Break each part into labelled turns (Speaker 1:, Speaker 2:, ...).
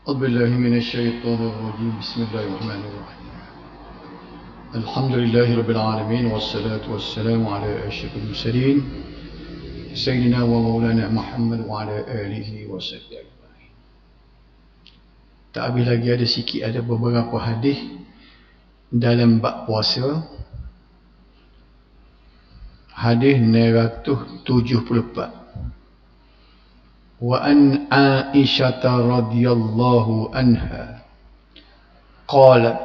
Speaker 1: أعوذ بالله من الشيطان الرجيم بسم الله الرحمن الرحيم الحمد لله رب العالمين والصلاة والسلام على أشرف المرسلين سيدنا ومولانا محمد وعلى آله وصحبه أجمعين. Tak habis lagi ada beberapa hadis dalam bab puasa. Hadis 974. وأن عائشة رضي الله عنها قالت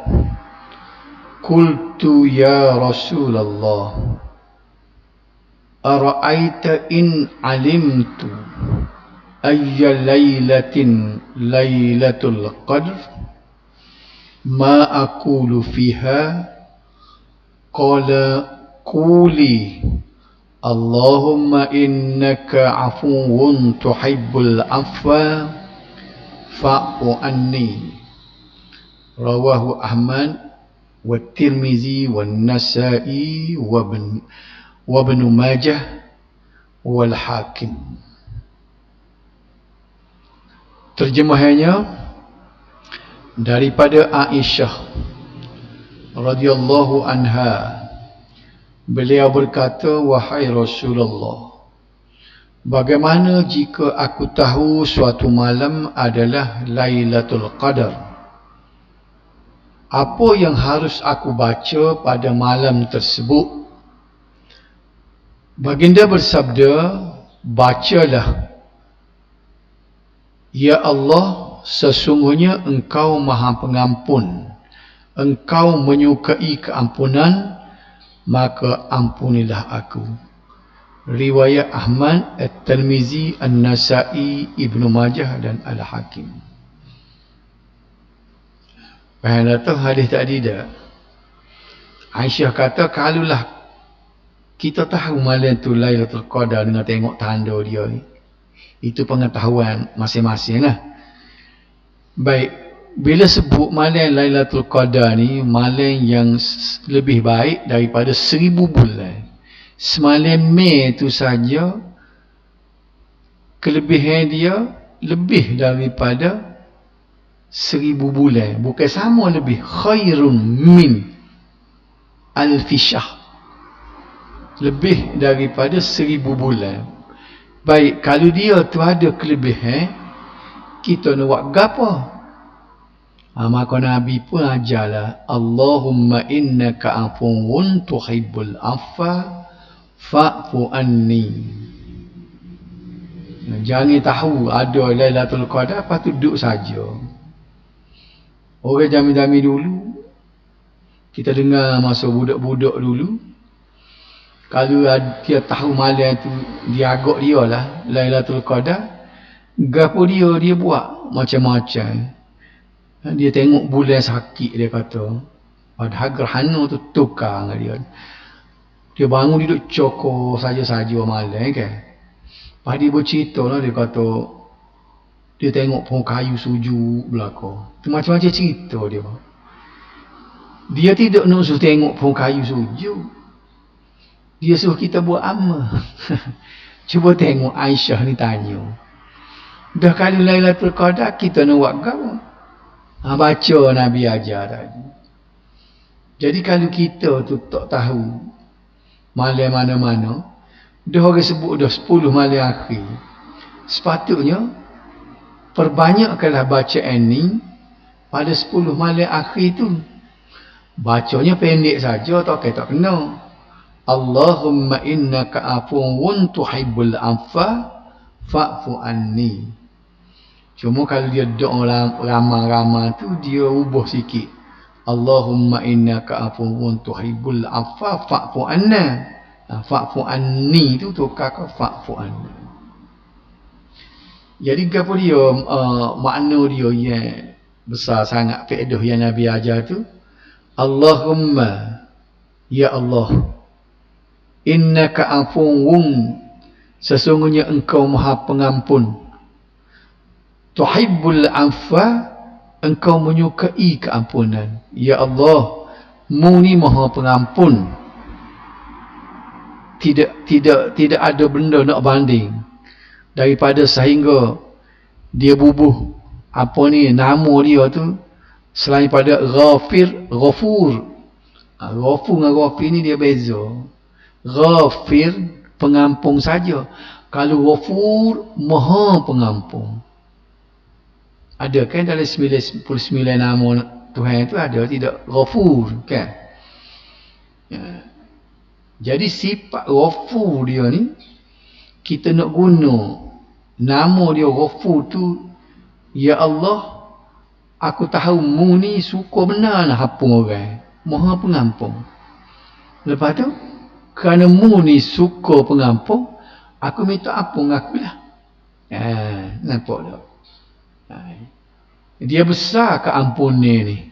Speaker 1: قلت يا رسول الله أرأيت إن علمت أي ليلة ليلة القدر ما أقول فيها قال قولي اللهم إنك عفو تحب العفو فاعف عني. رواه أحمد والترمذي والنسائي وابن ماجه والحاكم. Terjemahannya daripada Aisyah radhiyallahu anha. Beliau berkata, wahai Rasulullah, bagaimana jika aku tahu suatu malam adalah Lailatul Qadar? Apa yang harus aku baca pada malam tersebut? Baginda bersabda, bacalah, ya Allah, sesungguhnya Engkau Maha Pengampun, Engkau menyukai keampunan, maka ampunilah aku. Riwayat Ahmad, At-Tirmizi, An-Nasai, Ibnu Majah dan Al-Hakim. Faham tak hadis tadi dah? Aisyah kata, kalaulah kita tahu malam tu Lailatul Qadar dengan tengok tanda dia ni, itu pengetahuan masing-masing lah. Baik, bila sebut malam Lailatul Qadar ni malam yang lebih baik daripada 1000 bulan. Semalam Mei tu saja kelebihan dia lebih daripada 1000 bulan. Bukan sama lebih, khairun min alfi syahr. Lebih daripada 1000 bulan. Baik, kalau dia tu ada kelebihan, kita nak buat gapo? Maka Nabi pun ajarlah, Allahumma innaka afuwun tuhibbul afwa fa'fu anni. Jangan tahu ada Lailatul Qadar, lepas tu duduk saja. Orang zaman-zaman dulu, kita dengar masa budak-budak dulu, kalau dia tahu malam tu, dia agak dia lah Lailatul Qadar, gapo dia buat macam-macam. Dia tengok bulan sakit, dia kata. Padahal gerhana tu tukar dengan dia. Dia bangun, dia duduk cokor saja-saja malam kan. Lepas dia bercerita lah, dia kata, dia tengok pohon kayu suju belakang. Tu macam-macam cerita dia. Dia tidak nak suruh tengok pohon kayu suju. Dia suruh kita buat amal. Cuba tengok Aisyah ni tanya. Dah kali Lailatul Qadar, kita nak buat gapo? Baca Nabi ajar tadi. Jadi kalau kita tu tak tahu malam mana-mana, dah orang sebut dah 10 malam akhir, sepatutnya perbanyakkanlah bacaan ni pada 10 malam akhir tu. Bacanya pendek saja, tak kena. Allahumma innaka afuwun tuhibbul afwa fa'fu anni. Cuma kalau dia doa ramai-ramai tu, dia ubah sikit. Allahumma innaka afuwun tuhibbul afwa fa'fu anna. Fa'fu anni tu tukar ke fa'fu anna. Jadi apa dia makna dia yang besar sangat, faedah yang Nabi ajar tu. Allahumma, ya Allah, innaka afuwun, sesungguhnya Engkau Maha Pengampun, tuhibbul afwa, Engkau menyukai keampunan. Ya Allah, Mu ni Maha Pengampun. Tidak ada benda nak banding daripada sehingga dia bubuh apa ni, nama dia tu selain pada Ghafir, Ghafur. Ghafur dengan Ghafir ni dia beza. Ghafir pengampung saja. Kalau Ghafur Maha pengampung. Ada kan dalam 99 nama Tuhan itu ada tidak Ghafur kan? Ya. Jadi sifat Ghafur dia ni kita nak guna nama dia Ghafur tu, ya Allah, aku tahu mu ni suka benar nak hapung orang, Maha pengampung. Lepas tu kerana mu ni suka pengampung, aku minta ampun aku lah. Nampak tak? Dia besar keampunan ni.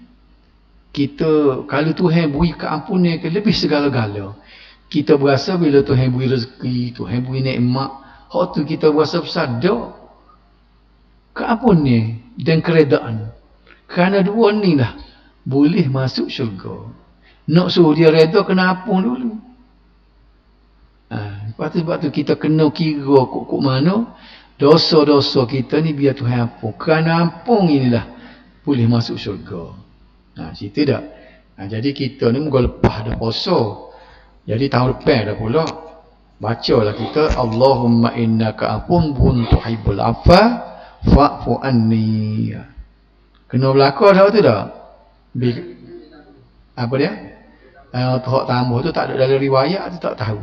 Speaker 1: Kita kalau Tuhan beri keampunan ke lebih segala-gala. Kita berasa bila Tuhan beri rezeki, Tuhan beri nikmat, hak tu kita berasa besar dak. Keampunan dan keredaan. Kerana dua ni lah boleh masuk syurga. Nak suruh dia reda kena ampun dulu. Sebab tu kita kena kira kok mana dosa-dosa kita ni biar Tuhan ampun. Kerana ampun inilah boleh masuk syurga. Cerita tak? Jadi kita ni moga lepas dah puasa. Jadi tahun depan dah pula. Bacalah kita Allahumma innaka afuwwun tuhibbul afwa fa'fu anni. Kena berlaku dah tu dah. Apa dia? Hak tambah tu tak ada dalam riwayat tu tak tahu.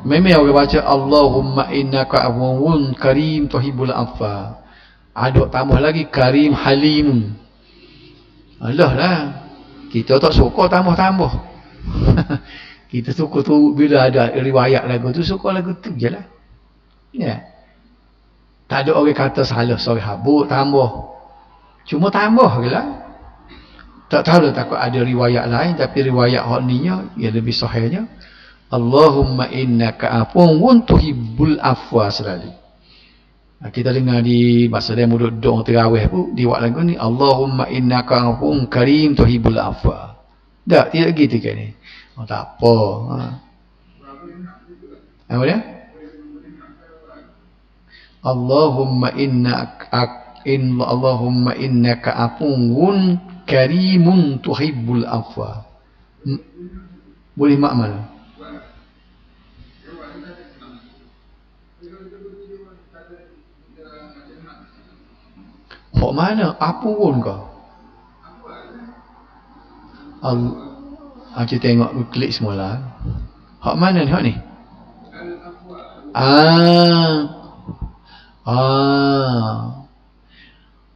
Speaker 1: Memang orang baca Allahumma innaka afuwwun karim tuhibbul afwa. Ada tambah lagi karim halim. Alah lah. Kita tak suka tambah-tambah. Kita suka tu bila ada riwayat lagu tu, suka lagu tu je lah. Ya. Tak ada orang kata salah sorry habuk tambah. Cuma tambah je lah. Tak tahu dah takut ada riwayat lain, tapi riwayat hak ninya yang lebih sahihnya Allahumma innaka afuwwun tuhibbul afwa selalu. Kita dengar di bahasa dia mulut doa terawih pun di buat lagu ni Allahumma innaka afuwwun karim tuhibbul afwa. Tak, tidak gitu kan ni. Tak apa. Apa dia? Allahumma innaka afuwwun karimun tuhibbul afwa. Boleh makmal. Hak mana? Apa pun kau? Kita tengok klik semula. Hak mana ni? Hak ni?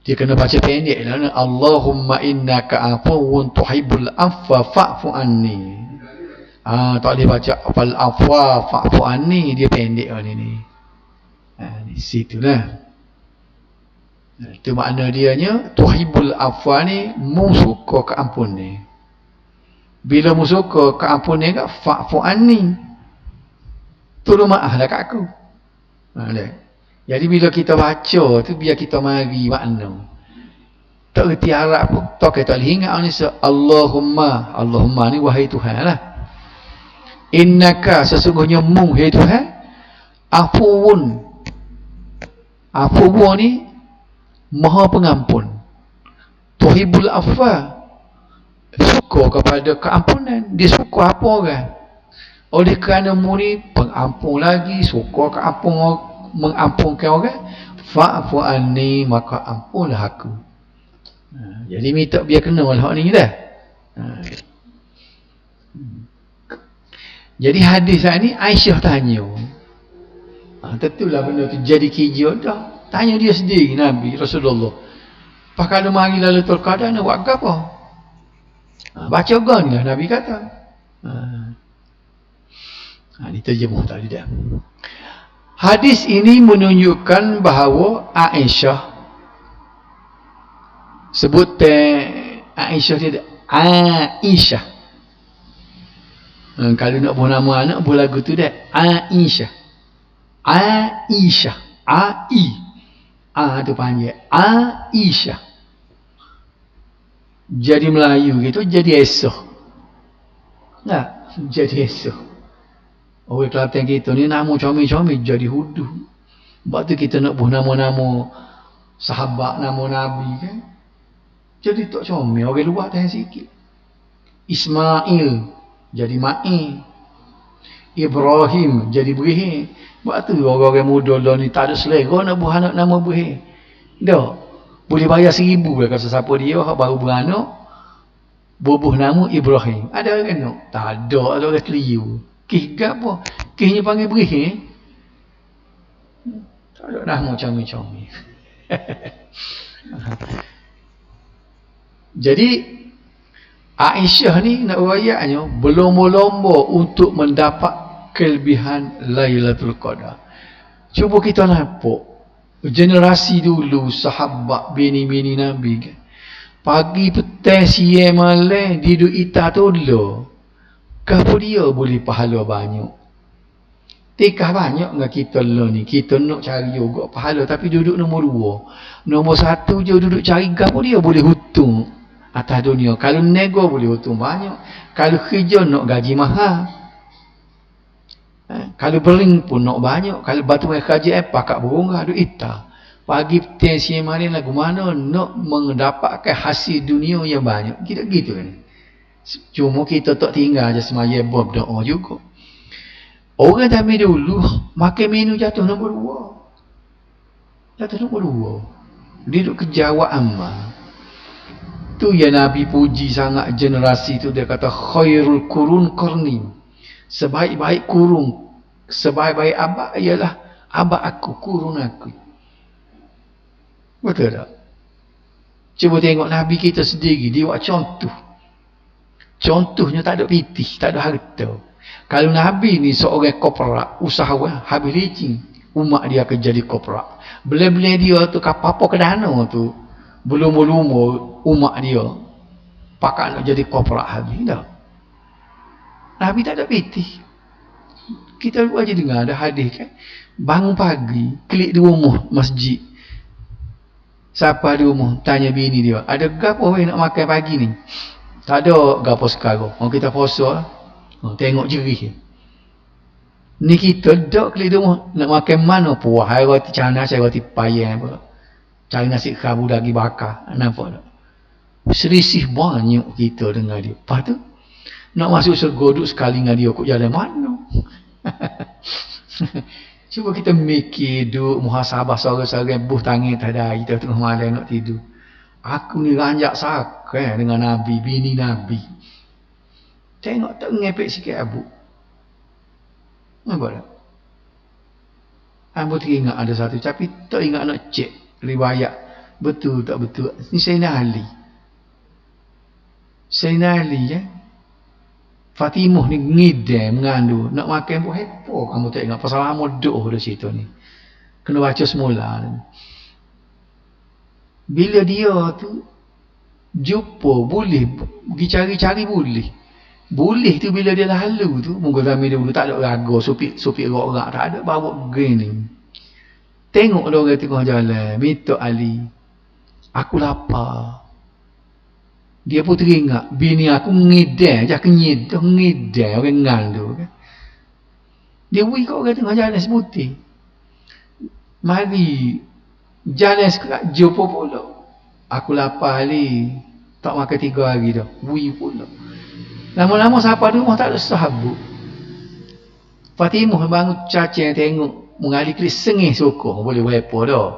Speaker 1: Dia kena baca pendek lah. Allahumma innaka afuwwun tuhibbul afwa fa'fu anni. Tak boleh baca fal afwa fa'fu anni, dia pendek lah ni. Di situlah. Itu makna dianya tuhibbul afwa ni mu suka keampun ni. Bila mu suka keampun ni kat fa'fu anni, tolong maaf lah kat aku. Jadi bila kita baca tu biar kita mari makna. Tak reti Arab pun tak kita boleh ingat ni Allahumma ni wahai Tuhan lah. Innaka sesungguhnya mu hai Tuhan afuwun ni Maha pengampun. Tuhibbul afwa, suka kepada keampunan. Dia suka apa orang. Oleh kerana mu ni pengampun lagi, suka mengampunkan orang, fa'fu anni, maka ampunlah aku. Jadi minta biar kena hak ni dah. Jadi hadis ni Aisyah tanya. Tentulah benda tu jadi kijau dah. Tanya dia sendiri Nabi Rasulullah. Pak kalau mari Lailatul Qadar nak buat apa? Baca gan lah Nabi kata. Diterjemah tadi dah. Hadis ini menunjukkan bahawa Aisyah sebut Aisyah dia Aisyah. Kalau nak buat nama anak buat lagu tu dah Aisyah. Aisyah. Tu panggil Aisyah. Jadi Melayu gitu jadi Esah. Jadi Esah. Orang Kelantan kita ni nama comel-comel jadi hudu. Sebab tu kita nak buat nama-nama sahabat nama Nabi kan. Jadi tak comel orang luar tahan sikit. Ismail jadi Ma'i. Ibrahim jadi Ibrahim. Sebab tu orang-orang muda lah ni tak ada selera nak buah anak nama Ibrahim. Dah. Boleh bayar 1,000 lah kalau siapa dia baru beranak. Bubuh nama Ibrahim. Ada orang nak? Tak ada. Ada orang keliru. Kih apa? Kihnya panggil Ibrahim. Tak ada nama comel-comel. Jadi Aisyah ni nak rakyatnya berlomba-lomba untuk mendapat kelebihan Lailatul Qadar. Cuba kita nampak generasi dulu sahabat bini-bini Nabi kan. Pagi petang siang malam duduk itah tolong. Kenapa dia boleh pahala banyak? Tikah banyak dengan kita lah ni. Kita nak cari juga pahala tapi duduk nombor 2. Nombor 1 je duduk cari kenapa dia boleh hutang atas dunia. Kalau nego boleh hutang banyak. Kalau kerja nak gaji mahal. Kalau bering pun nak banyak. Kalau batu kerja pakat berunggah duduk itah. Pagi petang siang malam lagu mana nak mendapatkan hasil dunia yang banyak. Kita gitu kan. Cuma kita tak tinggal je semaya berdoa juga. Orang zaman dulu makan minum jatuh nombor 2. Jatuh nombor 2. Dia duduk kerja awak amal. Tu yang Nabi puji sangat generasi tu. Dia kata khairul kurun qarni. Sebaik-baik kurung, sebaik-baik abad ialah abad aku, kurun aku. Betul tak? Cuba tengok Nabi kita sendiri. Dia buat contoh. Contohnya tak ada pitih, tak ada harta. Kalau Nabi ni seorang korporat, usahawan, habis licin, umat dia akan jadi korporat. Bila-bila dia tu apa-apa ke dana tu, belum-belum umat dia pakat nak jadi korporat habis dah. Nabi tak ada pitih. Kita aja dengar ada hadis kan. Bangun pagi, klik di rumah masjid. Siapa di rumah tanya bini dia, ada gapo nak makan pagi ni? Tak ada gapo sekarang. Orang kita puasa, tengok jerih. Ni kita dak klik di rumah nak makan mana puah, hai roti canai, saya roti payang apa. Cari nasi kerabu daging bakar, nampak tak? Selisih banyak kita dengan dia. Lepas tu nak masuk syurga duduk sekali dengan dia kok jalan mana? Cuba kita mikir duk muhasabah seorang-seorang buh tangan tak ada kita tengah malam nak tidur. Aku ni ranjak sakai dengan Nabi, bini Nabi. Tengok tak ngepek sikit abu. Nampak tak? Abu teringat ada satu tapi tak ingat nak cek riwayat betul tak betul. Ni Sayyidina Ali. Sayyidina Ali ya. Fatimah ni ngidam mengandung nak makan buah hepo kamu tak ingat pasal lama doh dah situ ni. Kena baca semula. Bila dia tu jumpa boleh pergi cari-cari boleh. Boleh tu bila dia lalu tu moga zaman dulu tak ada raga supir rorak tak ada bawa gini. Tengok dia orang tengah jalan minta Ali. Aku lapar. Dia pun teringat bini aku ngidam je ngidam orang ngandu kan. Dia wui kat orang tengah jalan sebuti. Mari jalan sekerat jumpa pula. Aku lapar Ali. Tak makan 3 hari dah. Wui pula. Lama-lama siapa di rumah tak ada sahabat. Fatimah bangun cacing tengok mengali klik sengih sokong boleh wepo dah.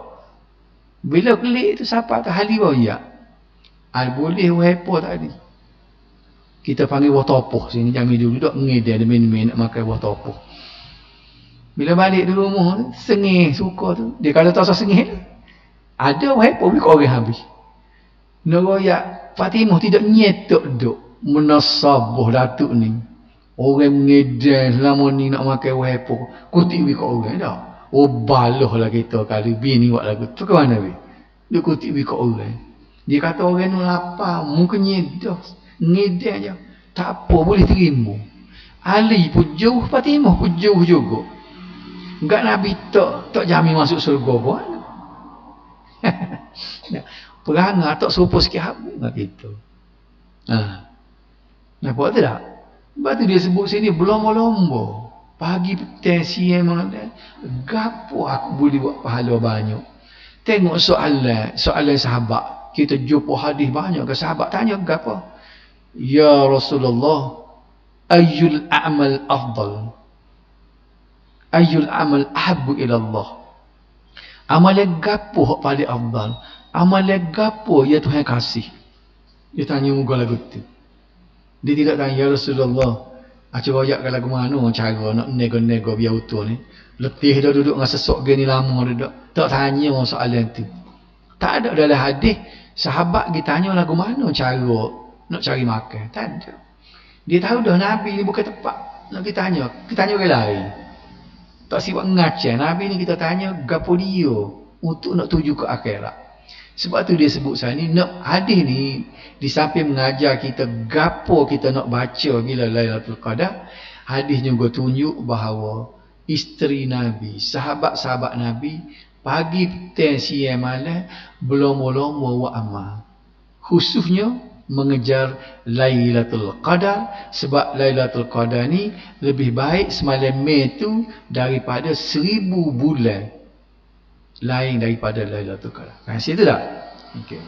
Speaker 1: Bila klik tu siapa tak hali ya. Boleh wepo tadi. Kita panggil buah topoh sini jami dulu dak ngidam ada min-min nak makan buah topoh. Bila balik di rumah sengih suka tu. Dia kalau tak sengih ada wepo kau orang habis. Noroyak Fatimah tidak nyetok duk menasabah datuk ni. Orang ngidam selama ni nak makan wepo. Kutik wi kau orang dah. Oh baloh lah kita kali bini buat lagu. Tu ke mana we? Dia kutik wi kau orang. Dia kata orang ni lapar, mungkin ngidam je. Tak apa, boleh terima. Ali pun jauh, Fatimah pun jauh juga. Enggak Nabi tak jamin masuk surga pun. Perangai tak serupa sikit habis dengan kita. Nampak tak? Sebab tu dia sebut sini berlomba-lomba. Pagi petang siang malam. Gapo aku boleh buat pahala banyak. Tengok soalan sahabat. Kita jumpa hadis banyak ke sahabat tanya ke apa? Ya Rasulullah, ayyul a'mal afdal? Ayyul amal ahabbu ila Allah? Amalan gapo hak paling afdal? Amalan gapo ya Tuhan kasih? Dia tanya muka lagu tu. Dia tidak tanya, ya Rasulullah, cuba ajak lagu mana cara nak nego-nego biar utuh ni. Letih dah duduk dengan sesok gini lama dah. Tak tanya soalan tu. Tak ada dalam hadis sahabat kita tanya lagu mana cara nak cari makan. Tak ada. Dia tahu dah Nabi ni bukan tepat nak kita tanya orang lain. Tak siap ngacau. Nabi ni kita tanya gapo dia untuk nak tuju ke akhirat. Sebab tu dia sebut saya ni, nak hadis ni di samping mengajar kita gapo kita nak baca bila Lailatul Qadar, hadis juga tunjuk bahawa isteri Nabi, sahabat-sahabat Nabi, pagi, petang, siang, malam, belum-belum wa amal. Khususnya mengejar Lailatul Qadar, sebab Lailatul Qadar ni lebih baik semalam Mei tu daripada 1000 bulan lain daripada Lailatul Qadar. Situ tak? Okey.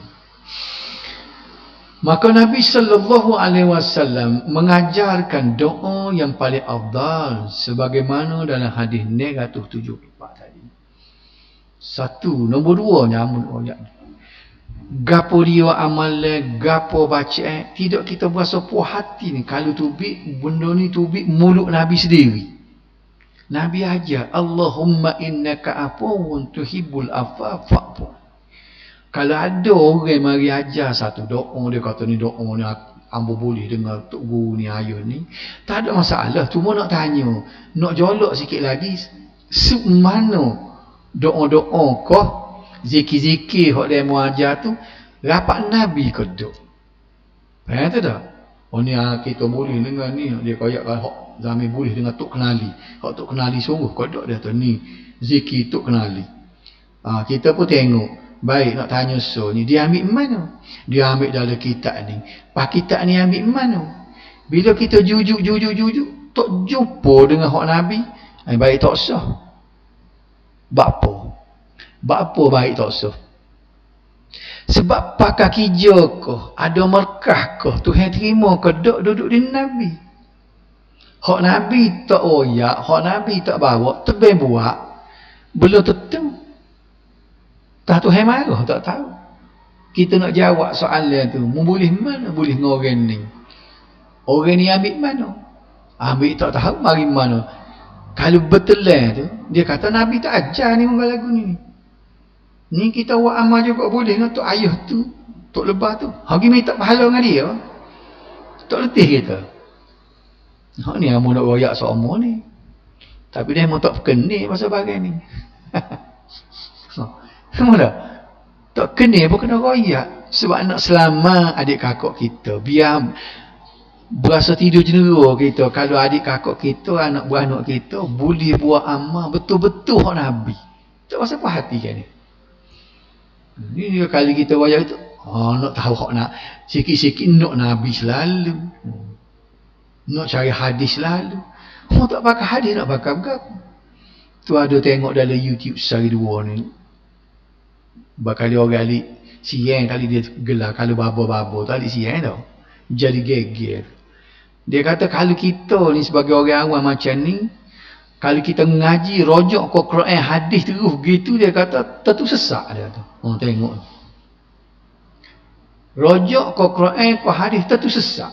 Speaker 1: Maka Nabi SAW mengajarkan doa yang paling afdal sebagaimana dalam hadis 974 tadi. Satu, nombor dua nyamun ayat. Gapo dia amalan, gapo bacaan, tidak kita berasa puas hati ni kalau tubik benda ni tubik mulut Nabi sendiri. Nabi ajar, Allahumma innaka afuwun tuhibbul afwa fa'fu. Kalau ada orang mari ajar satu doa, dia kata ni doa ni ambo boleh dengar tok guru ni ayah ni, tak ada masalah. Cuma nak tanya, nak jolok sikit lagi, mana doa-doa kah, zikir-zikir hak dia mau ajar tu rapat Nabi ke duk? Faham tu tak? Oh ni kita boleh dengar ni, dia koyak hak Zamir boleh dengar tok kenali. Hak tok kenali sungguh kodok dia tu ni zikir tok kenali. Kita pun tengok. Baik nak tanya ni dia ambil mana? Dia ambil dalam kitab ni. Pak kitab ni ambil mana? Bila kita jujuk tak jumpa dengan hak Nabi, baik tak sah. Bapa baik tak sah. Sebab pakai kerja ke, ada markah ke, Tuhan terima ke duduk di Nabi. Hak Nabi tak oyak, hak Nabi tak bawa, tebing buat, belum tentu. Tak Tuhan marah, tak tahu. Kita nak jawab soalan tu, boleh mana boleh dengan orang ni? Orang ni ambil mana? Ambil tak tahu mari mana. Kalau betul tu, dia kata Nabi tak ajar ni orang lagu ni. Ni kita buat amal juga boleh dengan tok ayah tu, tok lebah tu. Hagi minta pahala dengan dia. Tak letih kita. Hak ni amu nak royak sama ni. Tapi dia memang tak kena pasal bagai ni. Semua dah. Tak kena pun kena royak. Sebab nak selamat adik kakak kita. Biar berasa tidur jenera kita. Kalau adik kakak kita, anak beranak kita, boleh buat amal betul-betul hak Nabi. Tak pasal puas hati kan ni. Ni kali kita royak itu, nak tahu hak nak. Sikit-sikit nak Nabi selalu. Nak cari hadis selalu. Tak pakai hadis, nak pakai berapa. Tu ada tengok dalam YouTube sehari dua ni. Bakal orang alik siang kali dia gelar, kalau babo-babo tu alik siang tau. Jadi geger. Dia kata kalau kita ni sebagai orang awam macam ni, kalau kita mengaji rojok ke Quran hadis terus gitu, dia kata tentu sesak dia tu. Tengok. Rojok ke Quran ke hadis tentu sesak.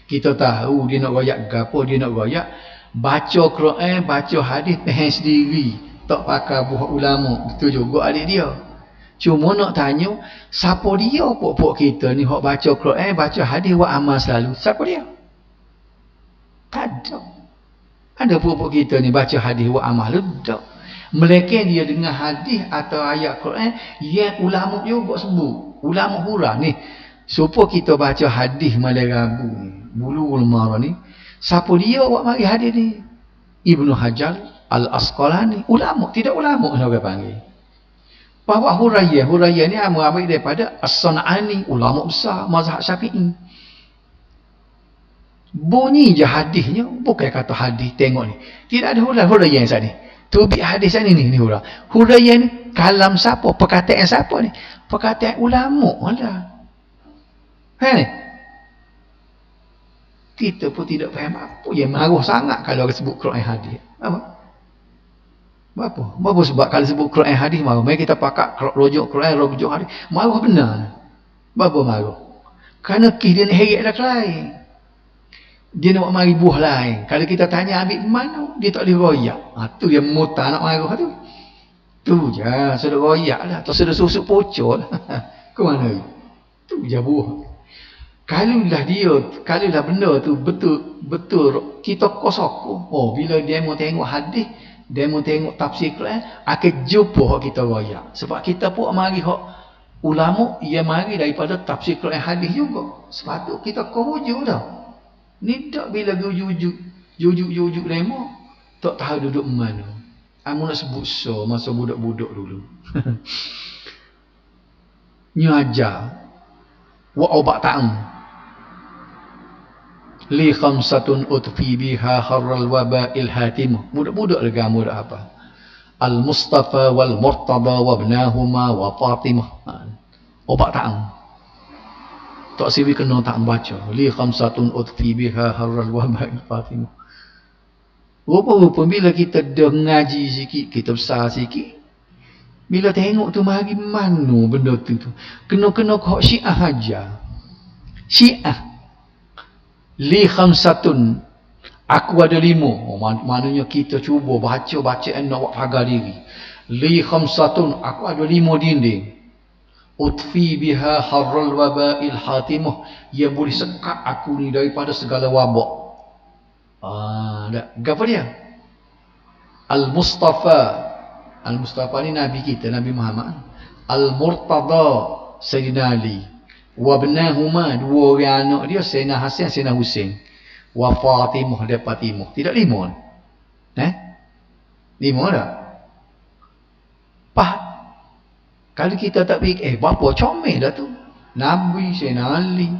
Speaker 1: Kita tahu dia nak royak gapo, dia nak royak baca Quran, baca hadis faham sendiri. Tak pakai buah ulama. Itu juga adik dia. Cuma nak tanya, siapa dia pok-pok kita ni hak baca Quran, baca hadis, buat amal selalu? Siapa dia? Tak ada. Ada pok-pok kita ni baca hadis, buat amal selalu? Tak. Mereka dia dengar hadis atau ayat Quran yang ulama juga sebut. Ulama hurah ni. Supaya kita baca hadis malam Rabu ni, Bulughul Maram ni, siapa dia buat mari hadis ni? Ibnu Hajar Al-Asqalani, ulama, tidak ulama orang panggil. Bahawa Hurayyah ni ambil daripada As-San'ani, ulama besar mazhab Syafi'i. Bunyi je hadisnya, bukan kata hadis tengok ni. Tidak ada Hurayyah yang sat ni. Tubik hadis ni hurah. Huraian ni kalam siapa? Perkataan siapa ni? Perkataan ulama lah. Ni. Kita pun tidak faham apa yang marah sangat kalau orang sebut Quran hadis. Apa? Apa sebab kalau sebut Quran hadis marah? Mari kita pakat rujuk Quran, rujuk hadis. Marah benar. Apa marah? Kerana dia nak heret dah lain. Dia nak mari buah lain. Kalau kita tanya ambil mana, dia tak boleh royak. Tu dia mutar nak marah tu. Tu je, sudah royak lah. Atau sudah susuk pocor lah. Ke mana? Tu je buah. Kalau lah benda tu betul kita kosok. Bila dia mau tengok hadis, dia mau tengok tafsir Quran, akan jumpa hak kita royak. Sebab kita pun mari hak ulama, ia mari daripada tafsir Quran hadis juga. Sebab tu kita kerujuk dah. Ni tak bila jujuk demo, tak tahu duduk mana. Amu nak sebut masa budak-budak dulu. Ni ajar. Wa obat ta'am. Li khamsatun utfi biha kharral waba'il hatimah. Budak-budak lagi budak apa? Al-Mustafa wal Murtada wa ibnahuma wa Fatimah. Obat ta'am. Tak siwi kena tak baca. Li khamsatun utfi biha kharral waba'il Fatimah. Rupa-rupa bila kita dah ngaji sikit, kita besar sikit, bila tengok tu mari mana benda tu. Kena-kena kau Syiah aja. Syiah. Li khamsatun. Aku ada 5. Maknanya kita cuba baca nak buat pagar diri. Li khamsatun. Aku ada 5 dinding. Utfi biha harral waba'il hatimah. Yang boleh sekat aku ni daripada segala wabak. Apa dia? Al-Mustafa. Al-Mustafa ni Nabi kita, Nabi Muhammad. Al-Murtada, Sayyidina Ali. Wa ibnahuma, 2 orang anak dia, Sayyidina Hasan, Sayyidina Husain. Wa Fatimah, dia Fatimah. Tidak 5. 5 dah. Kalau kita tak fikir, berapa comel dah tu. Nabi, Sayyidina Ali.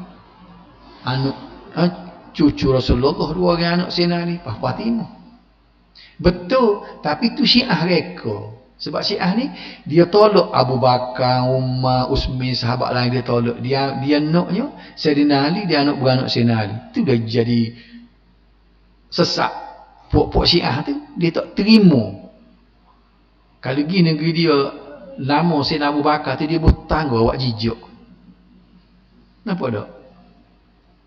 Speaker 1: Anak cucu Rasulullah, 2 orang anak Sayyidina Ali, Fatimah. Betul, tapi tu Syiah reka. Sebab Syiah ni dia tolak Abu Bakar, Umar, Utsman, sahabat lain dia tolak. Dia naknya Sayyidina Ali, dia anak beranak Sayyidina Ali. Tu dah jadi sesak. Pok-pok Syiah tu dia tak terima. Kalau pergi negeri dia lama Sayyidina Abu Bakar tu dia bertangga awak jijak. Nampak tak?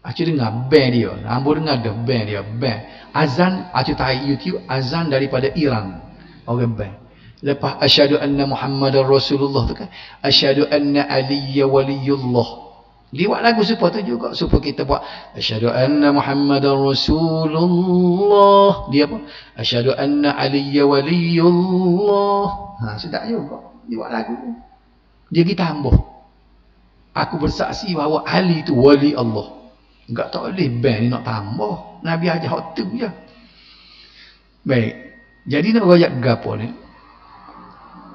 Speaker 1: Aku dengar band dia. Ambo dengar dah band dia. Band. Azan, aku tahu YouTube, azan daripada Iran. Orang band. Lepas asyhadu anna Muhammadar Rasulullah tu kan. Asyhadu anna Aliyya waliyullah. Dia buat lagu supaya tu juga. Supaya kita buat. Asyhadu anna Muhammadar Rasulullah. Dia apa? Asyhadu anna Aliyya waliyullah. Sedap juga. Dia buat lagu. Dia pergi tambah. Aku bersaksi bahawa Ali itu wali Allah. Enggak tak boleh band ni nak tambah. Nabi ajar hak tu je. Baik. Jadi nak royak gapo ni?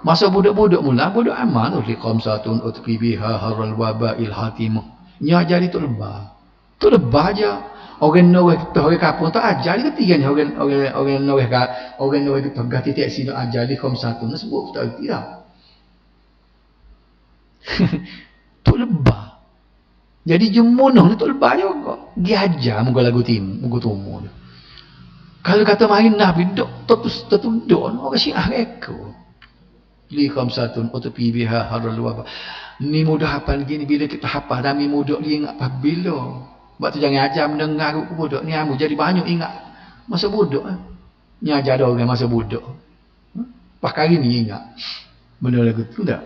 Speaker 1: Masa budak-budak mula, budak amal tu li khamsatun utqi biha harral waba'il hatimah. Nya ajar itu lebah. Tu lebah aja. Orang noreh orang kampung tak ajar dia ketiganya orang noreh itu pegah titik sini ajar li khamsatun sebut tak erti dah. Tu lebah. Jadi jemunuh ni tu lebah juga. Dia ajar muka lagu muka tumu. Kalau kata main Nabi dok tertunduk orang Syiah reka. Li khamsatun utfi biha harral wabah. Ni mudah hafal gini bila kita hafal dah mi mudah dia ingat apabila. Sebab tu jangan ajar mendengar ke budak ni amu jadi banyak ingat masa budak. Ni ajar dah orang masa budak. Pakai ni ingat. Benda lagu tu tak.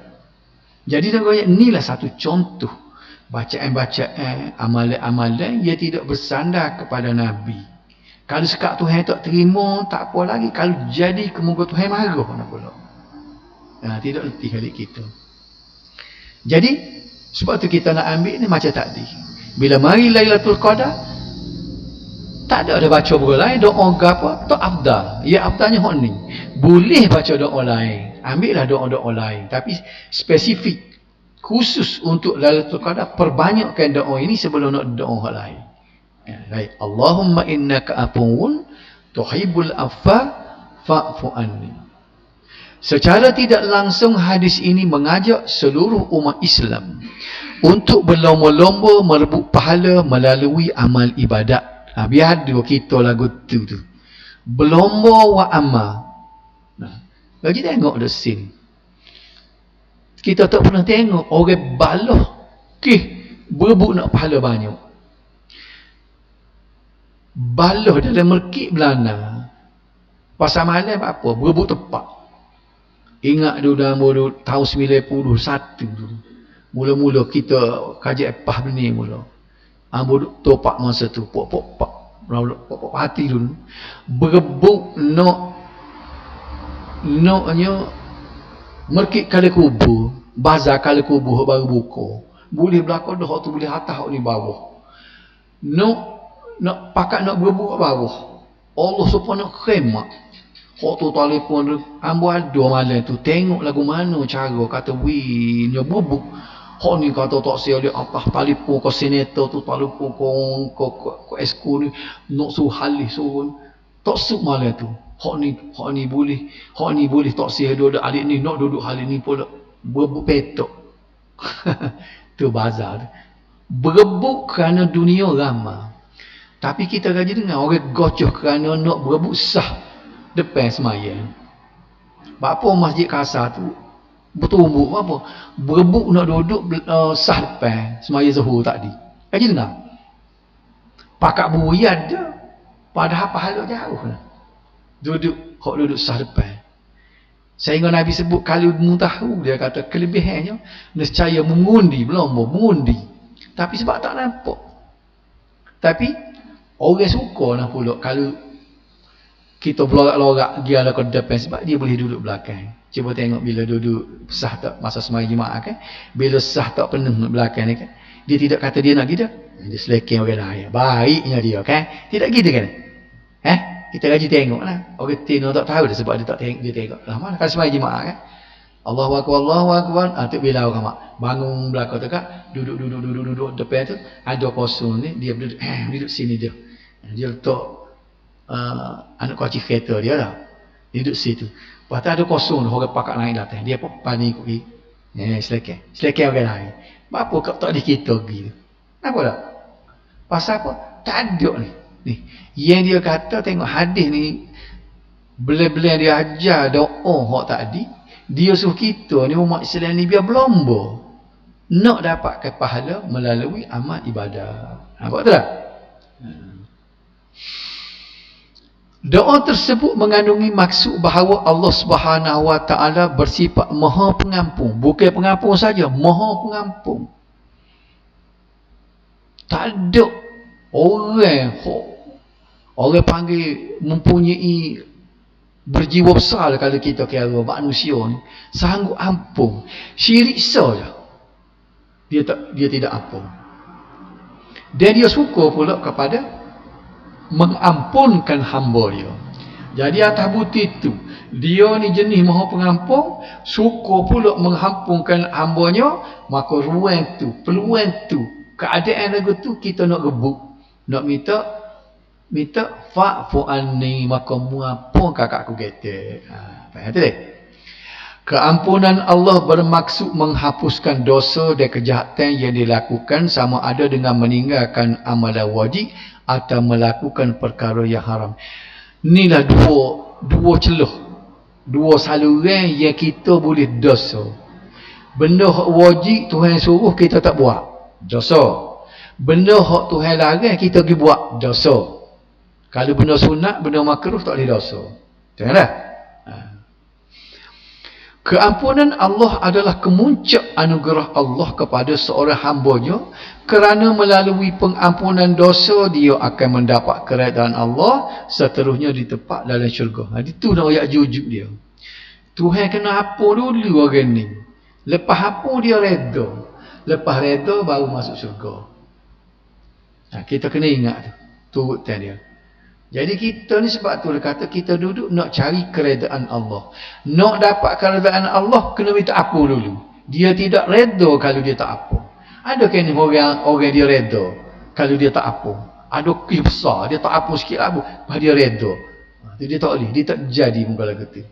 Speaker 1: Jadi inilah satu contoh bacaan-bacaan, amalan-amalan ia tidak bersandar kepada Nabi. Kalau sekat Tuhan tak terima, tak apa lagi. Kalau jadi kemuka Tuhan marah, nak pula. Tidak letih kali kita. Jadi, sebab tu kita nak ambil ni macam tadi. Bila mari Lailatul Qadar, tak ada baca berdoa lain, doa apa, tak afdal. Ya afdalnya hak ni. Boleh baca doa lain. Ambillah doa-doa lain. Tapi spesifik. Khusus untuk Lailatul Qadar, perbanyakkan doa ini sebelum nak doa lain. Baik. Allahumma innaka afuwun tuhibbul afwa fa'fu anni. Secara tidak langsung hadis ini mengajak seluruh umat Islam untuk berlomba-lomba merebut pahala melalui amal ibadat. Biar ada kita lagu tu. Berlomba wa amal. Bagi tengok the scene. Kita tak pernah tengok orang baloh berebut nak pahala banyak. Baloh dalam merkik belana. Pasal malam apa? Berebut tepat. Ingat dulu dalam tahun 91 dulu. Mula-mula kita kaji epah ni mula. Ambo topak masa tu. Pok hati dulu. Berebut naknya merkik kala kubur. Bazar kala kubur baru buka. Boleh belakang dah tu boleh atas ni bawah. Nak pakat nak berebut kat bawah. Allah subhanahu khimat. Hak tu telefon tu ambo ada malam tu tengok lagu mana cara kata nya berebut. Hak ni kata tak sia dia atas telefon ke senator tu telefon ke esko ni nak suruh halih suruh tak suk malam tu. Hak ni boleh tak sia dia adik ni nak duduk hal ni pula berebut petok. Tu bazar tu. Berebut kerana dunia ramai. Tapi kita kaji dengar orang gocoh kerana nak berebut sah depan semayang. Apa masjid kasar tu bertumbuk apa? Berebut nak duduk sah depan semayang zuhur tadi. Kaji dengar. Pakat buri ada. Padahal pahala jauh lah. Duduk sah depan. Sehingga Nabi sebut kalau mu tahu dia kata kelebihannya nescaya mengundi mengundi. Tapi sebab tak nampak. Tapi orang suka lah pula kalau kita belorak-lorak dia lah ke depan sebab dia boleh duduk belakang. Cuba tengok bila duduk sah tak masa sembahyang jemaah kan. Bila sah tak penuh belakang ni kan. Dia tidak kata dia nak gitu. Dia selekeng orang lain. Baiknya dia kan. Tidak gitu kan. Kita kaji tengok lah. Orang tino tak tahu dah sebab dia tak tengok. Dia tengok. Lah mana kalau sembahyang jemaah kan. Allahu Akbar. Tu bila orang mak bangun belakang tu kan. Duduk depan tu. Ada kosong ni. Dia duduk sini dia. Dia letak anak kunci kereta dia lah. Dia duduk situ. Lepas tu ada kosong tu. Orang pakat naik datang. Dia pun panik pergi. Selekeng orang lain. Apa kau tak di kita pergi tu? Kenapa tak? Pasal apa? Tak ada ni. Yang dia kata tengok hadis ni. Belah-belah dia ajar doa hak tadi. Dia suruh kita ni umat Islam ni biar berlomba. Nak dapatkan pahala melalui amal ibadah. Nampak tak? Doa tersebut mengandungi maksud bahawa Allah Subhanahu Wa Taala bersifat Maha Pengampun. Bukan pengampun saja, Maha Pengampun. Tak ada orang panggil mempunyai berjiwa besar kalau kita kira manusia ni sanggup ampun. Syirik saja dia tidak ampun. Dan dia suka pula kepada mengampunkan hamba dia. Jadi atas bukti itu dia ni jenis Maha Pengampun, suka pula mengampunkan hambanya. Maka ruang tu, peluang tu, keadaan lagu tu kita nak rebut, nak minta fa'fu anni, maka muampun kakakku kata. Faham tak? Keampunan Allah bermaksud menghapuskan dosa dan kejahatan yang dilakukan sama ada dengan meninggalkan amalan wajib atau melakukan perkara yang haram. Inilah dua celah, dua saluran yang kita boleh dosa. Benda hak wajib Tuhan suruh kita tak buat, dosa. Benda hak Tuhan larang kita pergi buat, dosa. Kalau benda sunat, benda makruh tak boleh dosa. Tengoklah. Keampunan Allah adalah kemuncak anugerah Allah kepada seorang hamba-Nya, kerana melalui pengampunan dosa dia akan mendapat keredaan Allah, seterusnya ditepak dalam syurga. Itu nak ayat jujuk dia. Tuhan kena ampun dulu orang ni. Lepas ampun dia reda. Lepas reda baru masuk syurga. Kita kena ingat tu. Turutan dia. Jadi kita ni sebab tu dia kata kita duduk nak cari keredaan Allah. Nak dapat keredaan Allah kena minta ampun dulu. Dia tidak reda kalau dia tak ampun. Ada kan orang dia reda kalau dia tak ampun. Ada kes besar dia tak ampun sikit ampun, dia reda. Dia tak boleh, dia tak jadi muka lagu tu.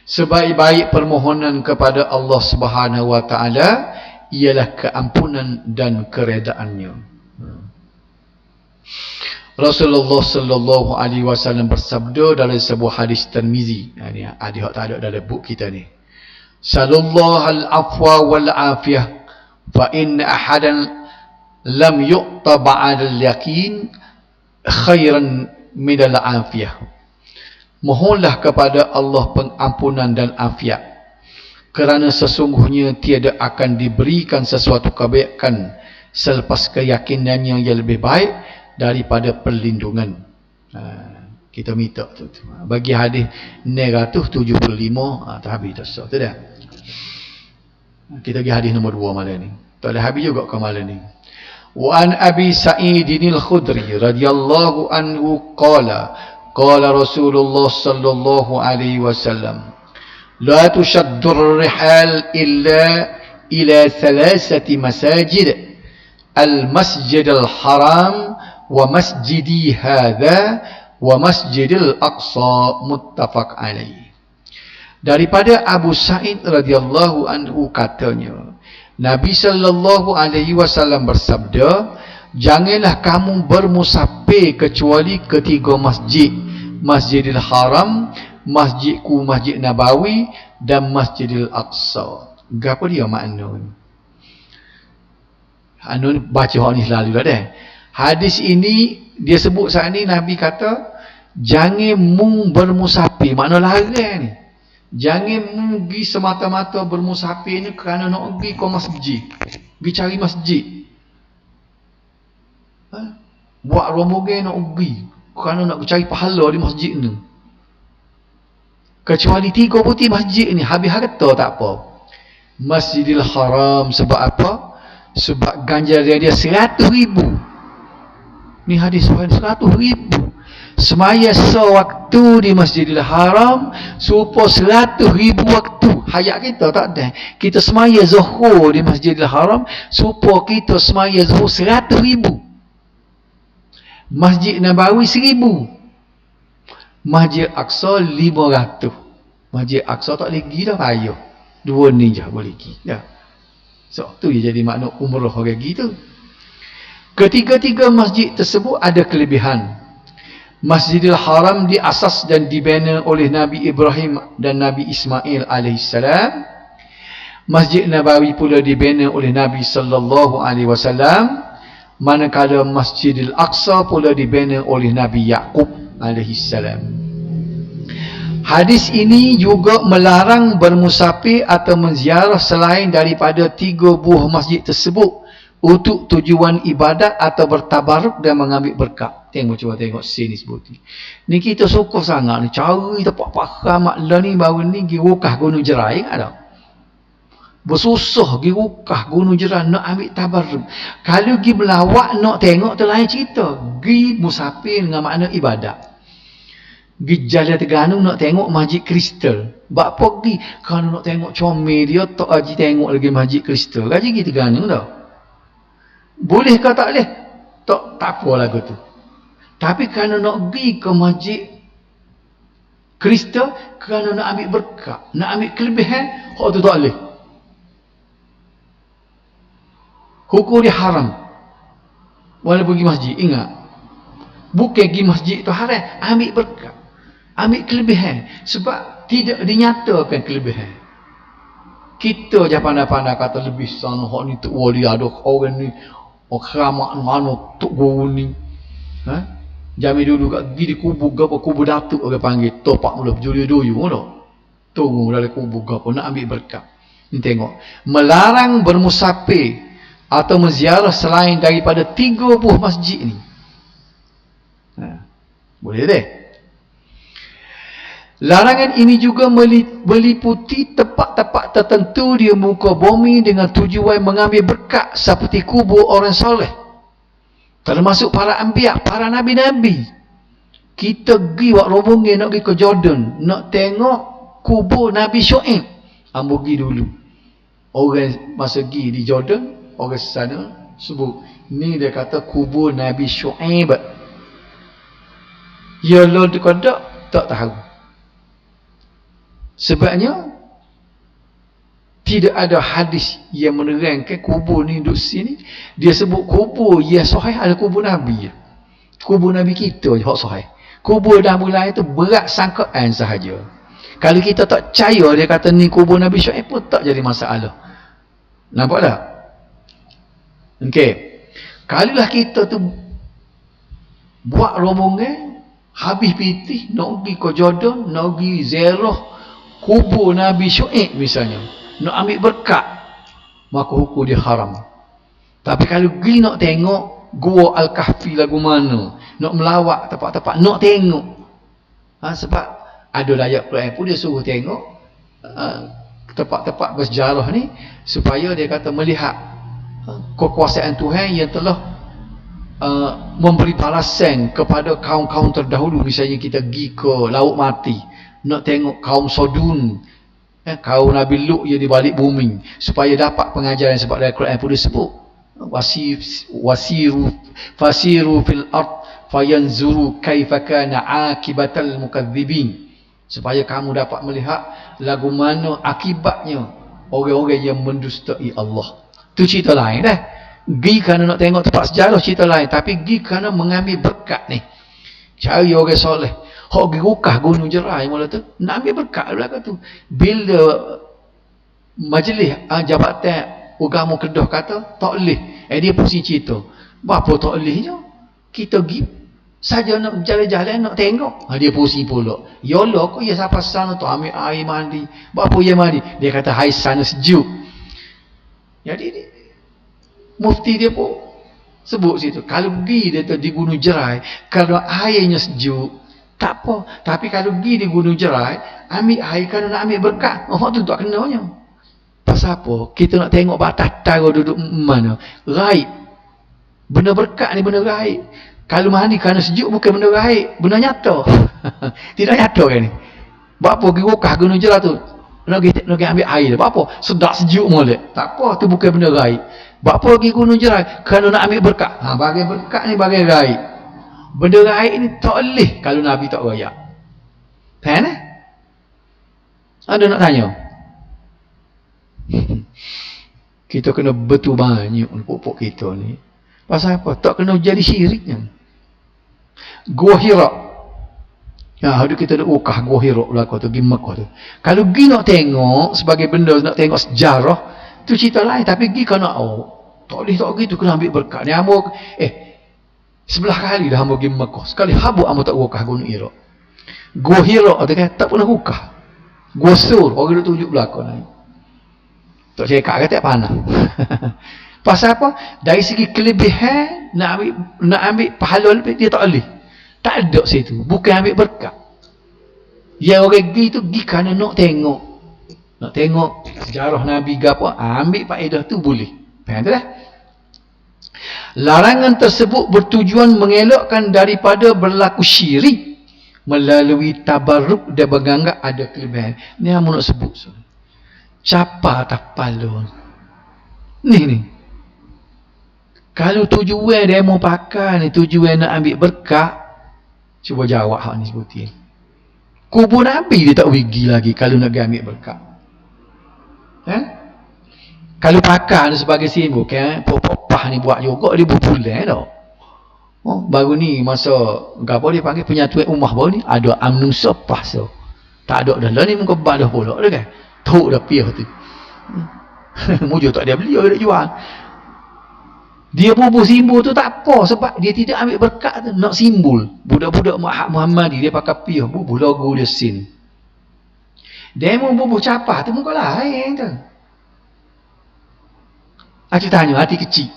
Speaker 1: Sebaik-baik permohonan kepada Allah Subhanahu wa taala ialah keampunan dan keredaannya. Rasulullah sallallahu alaihi wasallam bersabda dalam sebuah hadis Tirmizi. Ini hadis yang tak ada dalam buku kita ni. Sallallahu al-afwa wal afiyah fa inna ahadan lam yu'ta ba'da al-yaqin khairan min al-afiyah. Mohonlah kepada Allah pengampunan dan afiat, kerana sesungguhnya tiada akan diberikan sesuatu kebaikan selepas keyakinannya yang lebih baik daripada perlindungan. Kita minta tu. Bagi hadis 975 tak habis dah. Tu dah. Kita pergi hadis nombor 2 malam ni. Tak ada habis juga ke malam ni. Wa an Abi Sa'id al-Khudri radhiyallahu anhu qala qala Rasulullah sallallahu alaihi wasallam la tushaddu ar-rihal illa ila thalathati masajid al-masjid al-haram wa masjidi hadha wa masjidil aqsa, muttafaq alaih. Daripada Abu Sa'id radhiyallahu anhu katanya, Nabi sallallahu alaihi wasallam bersabda, janganlah kamu bermusafir kecuali ketiga masjid, Masjidil Haram, masjidku Masjid Nabawi dan Masjidil Aqsa. Apa dia makna ni? Anu baca hak ni selalu dah dah. Hadis ini dia sebut saat ni Nabi kata jangan mu bermusafir, makna larang ni. Jangan mu pergi semata-mata bermusafir ni kerana nak pergi ke masjid, pergi cari masjid. Buat rombongan nak pergi kerana nak cari pahala di masjid ni. Kecuali 3 putih masjid ni habis harta tak apa. Masjidil Haram sebab apa? Sebab ganjaran dia 100,000. Ni hadis 100,000. Semaya sewaktu di Masjidil Haram serupa 100,000 waktu. Hayat kita tak ada. Kita semaya zuhur di Masjidil Haram serupa kita semaya zuhur 100,000. Masjid Nabawi 1,000. Masjid Aqsa 500. Masjid Aqsa tak lagi dah payah. 2 ni je boleh pergi dah. So tu je jadi makna umrah orang gitu. Ketiga-tiga masjid tersebut ada kelebihan. Masjidil Haram diasas dan dibina oleh Nabi Ibrahim dan Nabi Ismail alaihissalam. Masjid Nabawi pula dibina oleh Nabi sallallahu alaihi wasallam. Manakala Masjidil Aqsa pula dibina oleh Nabi Yaqub alaihissalam. Hadis ini juga melarang bermusafir atau menziarah selain daripada 3 buah masjid tersebut untuk tujuan ibadat atau bertabaruk dan mengambil berkat. Cuba tengok sini sebut ni kita suka sangat ni cari tempat pakar maklah ni baru ni pergi rukah Gunung Jerai ada. Bersusah pergi rukah Gunung Jerai nak ambil tabaruk. Kalau pergi melawat nak tengok tu lain cerita. Pergi musafir dengan makna ibadat. Pergi Jalan Terengganu nak tengok Masjid Kristal. Bak pergi kalau nak tengok comel dia tak aji tengok lagi Masjid Kristal. Aji pergi Terengganu dah. Boleh ke tak boleh? Tak apa lagu tu. Tapi kerana nak pergi ke Masjid Kristal, kerana nak ambil berkat, nak ambil kelebihan, hak tu tak boleh. Hukum dia haram. Walaupun pergi masjid, ingat. Bukan pergi masjid tu haram, ambil berkat, ambil kelebihan. Sebab tidak dinyatakan kelebihan. Kita je pandai-pandai kata lebih sana, hak ni tu wali ada orang ni, keramat mana tok guru ni. Jami dulu kat pergi di kubur gapo, kubur datuk orang panggil, topak mula berjuli doyu dah. Tunggu dalam kubur gapo nak ambil berkat. Ni tengok, melarang bermusafir atau menziarah selain daripada 3 buah masjid ni. Boleh deh. Larangan ini juga meliputi tempat-tempat tertentu di muka bumi dengan tujuan mengambil berkat seperti kubur orang soleh. Termasuk para anbiya, para nabi-nabi. Kita pergi buat rombongan nak pergi ke Jordan, nak tengok kubur Nabi Syuaib. Ambo pergi dulu. Orang masa pergi di Jordan, orang sana sebut, ni dia kata kubur Nabi Syuaib. Ya lo dekat tak tahu. Sebabnya tidak ada hadis yang menerangkan kubur ni duduk sini. Dia sebut kubur yang sahih ada kubur Nabi. Kubur Nabi kita je hak sahih. Kubur Nabi lain tu berat sangkaan sahaja. Kalau kita tak percaya dia kata ni kubur Nabi Syuaib pun tak jadi masalah. Nampak tak? Okey. Kalaulah kita tu buat rombongan habis pitih nak pergi ke Jordan, nak pergi ziarah kubur Nabi Syuaib misalnya, nak ambil berkat, maka hukum dia haram. Tapi kalau pergi nak tengok Gua Al-Kahfi lagu mana, nak melawat tempat-tempat, nak tengok. Sebab ada ayat Quran pun dia suruh tengok tempat-tempat bersejarah ni, supaya dia kata melihat kekuasaan Tuhan yang telah memberi balasan kepada kaum-kaum terdahulu. Misalnya kita pergi ke Laut Mati, nak tengok kaum Sodun, kaum Nabi Lut yang di balik bumi, supaya dapat pengajaran. Sebab dalam Quran pun disebut fasiru fil ard fayanzuru kaifa kana akibatal mukadzibin, supaya kamu dapat melihat lagu mana akibatnya orang-orang yang mendustai Allah. Tu cerita lain dah. Pergi kerana nak tengok tempat sejarah cerita lain, tapi pergi kerana mengambil berkat ni. Cari orang soleh. Hak pergi rukah Gunung Jerai mula tu, nak ambil berkat belakang tu. Bila majlis jabatan agama Kedah kata tak boleh, dia pusing cerita. Apa tak bolehnya? Kita pergi saja nak jalan-jalan, nak tengok. Dia pusing pula. Ya Allah, kau ya sampai sana tu ambil air mandi. Apa yang mandi? Dia kata hai sana sejuk. Jadi mufti dia pun sebut situ, kalau pergi dia tu di Gunung Jerai, kalau airnya sejuk tak apa, tapi kalau pergi di Gunung Jerai ambil air kerana nak ambil berkat, tu tak kenanya. Pasal apa? Kita nak tengok batas tara duduk mana. Raib. Benda berkat ni benda raib. Kalau mandi kerana sejuk bukan benda raib, benda nyata. Tidak nyata kan ni. Buat apa pergi rukah Gunung Jerai tu? Nak pergi ambil air. Buat apa? Sedap sejuk molek. Tak apa, tu bukan benda raib. Buat apa pergi Gunung Jerai? Kerana nak ambil berkat. Bagai berkat ni bagai raib. Benda raib ni tak boleh kalau Nabi tak rayak. Faham eh? Ada nak tanya? Kita kena betul banyak pokok kita ni. Pasal apa? Tak kena jadi syiriknya. Gua Hira. Ada kita nak ukah Gua Hira belakang tu, pergi Mekah tu. Kalau pergi nak tengok sebagai benda, nak tengok sejarah, tu cerita lain. Tapi pergi kena tak boleh tak pergi tu, kena ambil berkat ni. Hamba sebelah kali dah hamba pergi Mekah. Sekali habuk hamba tak ukah Gunung Hira. Gua Hira tu kan tak pernah ukah. Gua Sur, orang tu tunjuk belakang ni. Tak cakap kata panah. Pasal apa? Dari segi kelebihan nak ambil pahala lebih, dia tak boleh. Tak ada situ. Bukan ambil berkat. Yang orang pergi tu pergi kerana nak tengok. Nak tengok sejarah Nabi ke apa, ambil faedah tu boleh. Faham tak? Larangan tersebut bertujuan mengelakkan daripada berlaku syirik melalui tabarruk dan menganggap ada kelebihan. Ni yang nak sebut. Capa tak palu ni. Kalau tujuan dia mau pakai ni, tujuan nak ambil berkat, cuba jawab hak ni sebutin. Kubur Nabi dia tak pergi lagi kalau nak ambil berkat. Kalau pakai ni sebagai simbol kan, popah ni buat juga dia berbulan tau. Baru ni masa gapo dia panggil penyatuan ummah baru ni ada amnu sopah so. Tak ada dah lah ni muka balah pula dah kan. Tok dah piah tu. Mujur tak dia beli, dia jual. Dia bubuh simbol tu tak apa, sebab dia tidak ambil berkat tu, nak simbol. Budak-budak Muhammadi dia pakai piah, bubuh logo dia sin. Dia mau bubuh capah tu muka lain tu. Aku tanya hati kecil.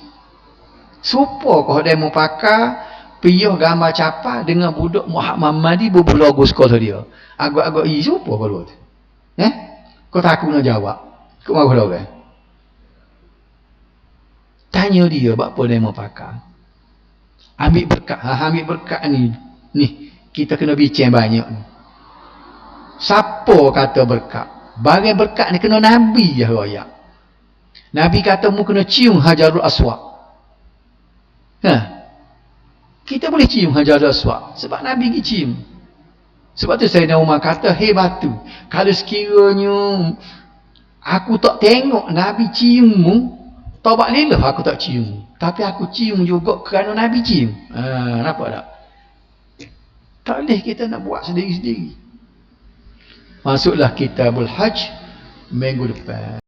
Speaker 1: Supo kau dia mau pakai piah gambar capah dengan budak Muhammadi bubuh logo sekolah dia. Agak-agak supo kalau tu. Kau takut nak jawab. Kau mahu tahu kan? Tanya dia, apa dia mau pakai? Ambil berkat. Ambil berkat ni. Ni, kita kena bincang banyak ni. Siapa kata berkat? Bagai berkat ni kena Nabi je royak. Nabi kata mu kena cium Hajarul Aswad. Kita boleh cium Hajarul Aswad sebab Nabi pergi cium. Sebab tu Sayyidina Umar kata, hei batu, kalau sekiranya aku tak tengok Nabi ciummu, taubat lillah aku tak cium. Tapi aku cium juga kerana Nabi cium. Nampak tak? Tak boleh kita nak buat sendiri-sendiri. Masuklah Kitabul Hajj minggu depan.